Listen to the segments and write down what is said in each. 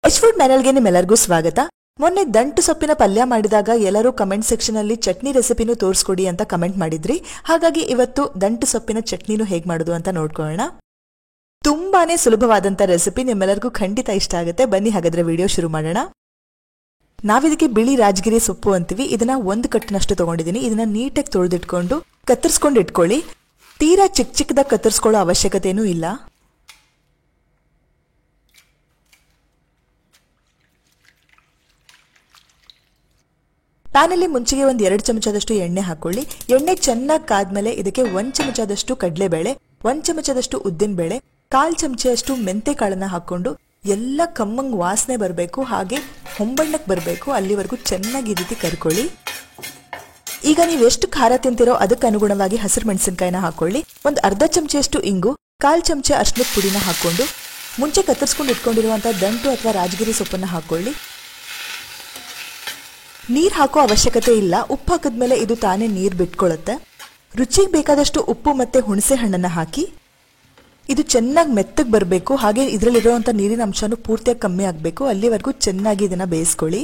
H food ಚಾನೆಲ್ಗೆ ನಿಮ್ಮೆಲ್ಲರಿಗೂ ಸ್ವಾಗತ. ಮೊನ್ನೆ ದಂಟು ಸೊಪ್ಪಿನ ಪಲ್ಯ ಮಾಡಿದಾಗ ಎಲ್ಲರೂ ಕಮೆಂಟ್ ಸೆಕ್ಷನ್ ಅಲ್ಲಿ ಚಟ್ನಿ ರೆಸಿಪಿನೂ ತೋರಿಸ್ಕೊಡಿ ಅಂತ ಕಮೆಂಟ್ ಮಾಡಿದ್ರಿ. ಹಾಗಾಗಿ ಇವತ್ತು ದಂಟು ಸೊಪ್ಪಿನ ಚಟ್ನಿನೂ ಹೇಗೆ ಮಾಡೋದು ಅಂತ ನೋಡ್ಕೊಳ್ಳೋಣ. ತುಂಬಾನೇ ಸುಲಭವಾದಂತ ರೆಸಿಪಿ, ನಿಮ್ಮೆಲ್ಲರಿಗೂ ಖಂಡಿತ ಇಷ್ಟ ಆಗುತ್ತೆ. ಬನ್ನಿ ಹಾಗಾದ್ರೆ ವಿಡಿಯೋ ಶುರು ಮಾಡೋಣ. ನಾವಿದಕ್ಕೆ ಬಿಳಿ ರಾಜಗಿರಿ ಸೊಪ್ಪು ಅಂತೀವಿ. ಇದನ್ನ ಒಂದು ಕಟ್ಟಿನಷ್ಟು ತಗೊಂಡಿದ್ದೀನಿ. ಇದನ್ನ ನೀಟಾಗಿ ತೊಳೆದಿಟ್ಕೊಂಡು ಕತ್ತರಿಸ್ಕೊಂಡು ಇಟ್ಕೊಳ್ಳಿ. ತೀರಾ ಚಿಕ್ಕ ಚಿಕ್ಕದಾಗಿ ಕತ್ತರಿಸ್ಕೊಳ್ಳೋ ಅವಶ್ಯಕತೆನೂ ಇಲ್ಲ. ಪ್ಯಾನಲ್ಲಿ ಮುಂಚೆಗೆ ಒಂದು 2 ಚಮಚದಷ್ಟು ಎಣ್ಣೆ ಹಾಕೊಳ್ಳಿ. ಎಣ್ಣೆ ಚೆನ್ನಾಗಿ ಕಾದ್ಮೇಲೆ ಇದಕ್ಕೆ 1 ಚಮಚದಷ್ಟು ಕಡಲೆಬೇಳೆ, 1 ಚಮಚದಷ್ಟು ಉದ್ದಿನಬೇಳೆ, 1/4 ಚಮಚದಷ್ಟು ಮೆಂತೆ ಕಾಳನ್ನ ಹಾಕೊಂಡು ಎಲ್ಲ ಕಮ್ಮಂಗ್ ವಾಸನೆ ಬರಬೇಕು, ಹಾಗೆ ಹೊಂಬಣ್ಣಕ್ಕೆ ಬರಬೇಕು. ಅಲ್ಲಿವರೆಗೂ ಚೆನ್ನಾಗಿ ಈ ರೀತಿ ಕರ್ಕೊಳ್ಳಿ. ಈಗ ನೀವು ಎಷ್ಟು ಖಾರ ತಿಂತಿರೋ ಅದಕ್ಕೆ ಅನುಗುಣವಾಗಿ ಹಸಿರು ಮೆಣಸಿನಕಾಯಿನ ಹಾಕೊಳ್ಳಿ. ಒಂದು ಅರ್ಧ ಚಮಚದಷ್ಟು ಇಂಗು, 1/4 ಚಮಚ ಅರಿಶಿನದ ಪುಡಿನ ಹಾಕೊಂಡು ಮುಂಚೆ ಕತ್ತರಿಸ್ಕೊಂಡು ಇಟ್ಕೊಂಡಿರುವಂತಹ ದಂಟು ಅಥವಾ ರಾಜಗಿರಿ ಸೊಪ್ಪನ್ನ ಹಾಕೊಳ್ಳಿ. ನೀರ್ ಹಾಕೋ ಅವಶ್ಯಕತೆ ಇಲ್ಲ. ಉಪ್ಪು ಹಾಕಿದ್ಮೇಲೆ ಇದು ತಾನೇ ನೀರ್ ಬಿಟ್ಕೊಳ್ಳುತ್ತೆ. ರುಚಿಗೆ ಬೇಕಾದಷ್ಟು ಉಪ್ಪು ಮತ್ತೆ ಹುಣಸೆ ಹಣ್ಣನ್ನ ಹಾಕಿ ಇದು ಚೆನ್ನಾಗಿ ಮೆತ್ತಗೆ ಬರಬೇಕು. ಹಾಗೆ ಇದರಲ್ಲಿರುವಂತ ನೀರಿನ ಅಂಶನೂ ಪೂರ್ತಿಯಾಗಿ ಕಮ್ಮಿ ಆಗಬೇಕು. ಅಲ್ಲಿವರೆಗೂ ಚೆನ್ನಾಗಿ ಇದನ್ನ ಬೇಯಿಸ್ಕೊಳ್ಳಿ.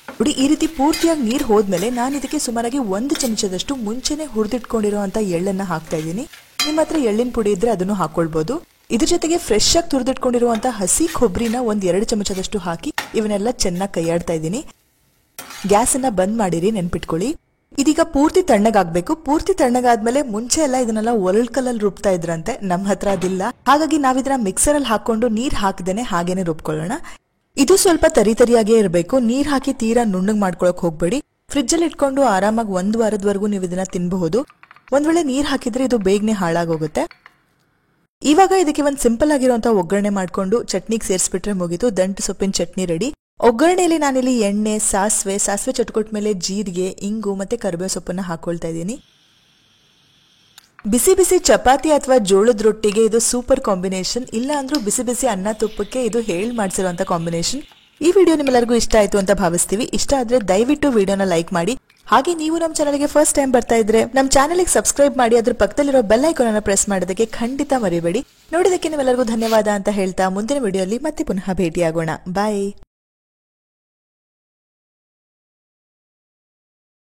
ನೋಡಿ, ಈ ರೀತಿ ಪೂರ್ತಿಯಾಗಿ ನೀರು ಹೋದ್ಮೇಲೆ ನಾನು ಇದಕ್ಕೆ ಸುಮಾರಾಗಿ 1 ಚಮಚದಷ್ಟು ಮುಂಚೆನೆ ಹುರಿದಿಟ್ಕೊಂಡಿರುವಂತ ಎಳ್ಳನ್ನ ಹಾಕ್ತಾ ಇದ್ದೀನಿ. ನಿಮ್ಮ ಹತ್ರ ಎಳ್ಳಿನ ಪುಡಿ ಇದ್ರೆ ಅದನ್ನು ಹಾಕೊಳ್ಬಹುದು. ಇದ್ರ ಜೊತೆಗೆ ಫ್ರೆಶ್ ಆಗಿ ತುರಿದಿಟ್ಕೊಂಡಿರುವಂತಹ ಹಸಿ ಕೊಬ್ಬರಿನ 1-2 ಚಮಚದಷ್ಟು ಹಾಕಿ ಇವನ್ನೆಲ್ಲ ಚೆನ್ನಾಗಿ ಕೈಯಾಡ್ತಾ ಇದ್ದೀನಿ. ಗ್ಯಾಸ್ ಅನ್ನ ಬಂದ್ ಮಾಡಿರಿ, ನೆನ್ಪಿಟ್ಕೊಳ್ಳಿ. ಇದೀಗ ಪೂರ್ತಿ ತಣ್ಣಗಾಗ್ಬೇಕು. ಪೂರ್ತಿ ತಣ್ಣಗಾದ್ಮೇಲೆ ಮುಂಚೆ ಎಲ್ಲ ಇದನ್ನೆಲ್ಲ ಒರಳ್ಕಲ್ಲಲ್ಲಿ ರುಬ್ತಾ ಇದ್ರಂತೆ. ನಮ್ಮ ಹತ್ರ ಅದಿಲ್ಲ. ಹಾಗಾಗಿ ನಾವಿದನ್ನ ಮಿಕ್ಸರ್ ಅಲ್ಲಿ ಹಾಕೊಂಡು ನೀರ್ ಹಾಕದೇನೆ ಹಾಗೇನೆ ರುಬ್ಕೊಳ್ಳೋಣ. ಇದು ಸ್ವಲ್ಪ ತರಿಯಾಗೇ ಇರಬೇಕು. ನೀರ್ ಹಾಕಿ ತೀರಾ ನುಣ್ಣಗ್ ಮಾಡ್ಕೊಳಕ್ ಹೋಗ್ಬೇಡಿ. ಫ್ರಿಜ್ ಅಲ್ಲಿ ಇಟ್ಕೊಂಡು ಆರಾಮಾಗಿ 1 ವಾರದವರೆಗೂ ನೀವು ಇದನ್ನ ತಿನ್ಬಹುದು. ಒಂದ್ ವೇಳೆ ನೀರ್ ಹಾಕಿದ್ರೆ ಇದು ಬೇಗನೆ ಹಾಳಾಗೋಗುತ್ತೆ. ಇವಾಗ ಇದಕ್ಕೆ ಒಂದು ಸಿಂಪಲ್ ಆಗಿರುವಂತಹ ಒಗ್ಗರಣೆ ಮಾಡ್ಕೊಂಡು ಚಟ್ನಿಗೆ ಸೇರಿಸ್ಬಿಟ್ರೆ ಮುಗಿತು. ದಂಟು ಸೊಪ್ಪಿನ ಚಟ್ನಿ ರೆಡಿ. ಒಗ್ಗರಣೆಯಲ್ಲಿ ನಾನಿಲ್ಲಿ ಎಣ್ಣೆ, ಸಾಸಿವೆ ಚಟ್ಕೊಟ್ ಮೇಲೆ ಜೀರಿಗೆ, ಇಂಗು ಮತ್ತೆ ಕರಿಬೇವು ಸೊಪ್ಪನ್ನ ಹಾಕೊಳ್ತಾ ಇದ್ದೀನಿ. ಬಿಸಿ ಬಿಸಿ ಚಪಾತಿ ಅಥವಾ ಜೋಳದ ರೊಟ್ಟಿಗೆ ಇದು ಸೂಪರ್ ಕಾಂಬಿನೇಷನ್. ಇಲ್ಲ ಅಂದ್ರೂ ಬಿಸಿ ಬಿಸಿ ಅನ್ನ ತುಪ್ಪಕ್ಕೆ ಇದು ಹೇಳಿ ಮಾಡಿಸಿರುವಂತ ಕಾಂಬಿನೇಷನ್. ಈ ವಿಡಿಯೋ ನಿಮ್ಮೆಲ್ಲರಿಗೂ ಇಷ್ಟ ಆಯ್ತು ಅಂತ ಭಾವಿಸ್ತೀವಿ. ಇಷ್ಟ ಆದ್ರೆ ದಯವಿಟ್ಟು ವಿಡಿಯೋನ ಲೈಕ್ ಮಾಡಿ. ಹಾಗೆ ನೀವು ನಮ್ಮ ಚಾನಲ್ಗೆ ಫಸ್ಟ್ ಟೈಮ್ ಬರ್ತಾ ಇದ್ರೆ ನಮ್ಮ ಚಾನಲ್ಗೆ ಸಬ್ಸ್ಕ್ರೈಬ್ ಮಾಡಿ. ಅದ್ರ ಪಕ್ಕದಲ್ಲಿರೋ ಬೆಲ್ ಐಕಾನ್ ಅನ್ನು ಪ್ರೆಸ್ ಮಾಡೋದಕ್ಕೆ ಖಂಡಿತ ಮರಿಬೇಡಿ. ನೋಡಿದಕ್ಕೆ ನಿಮ್ಮೆಲ್ಲರಿಗೂ ಧನ್ಯವಾದ ಅಂತ ಹೇಳ್ತಾ ಮುಂದಿನ ವಿಡಿಯೋಲಿ ಮತ್ತೆ ಪುನಃ ಭೇಟಿಯಾಗೋಣ. ಬಾಯ್.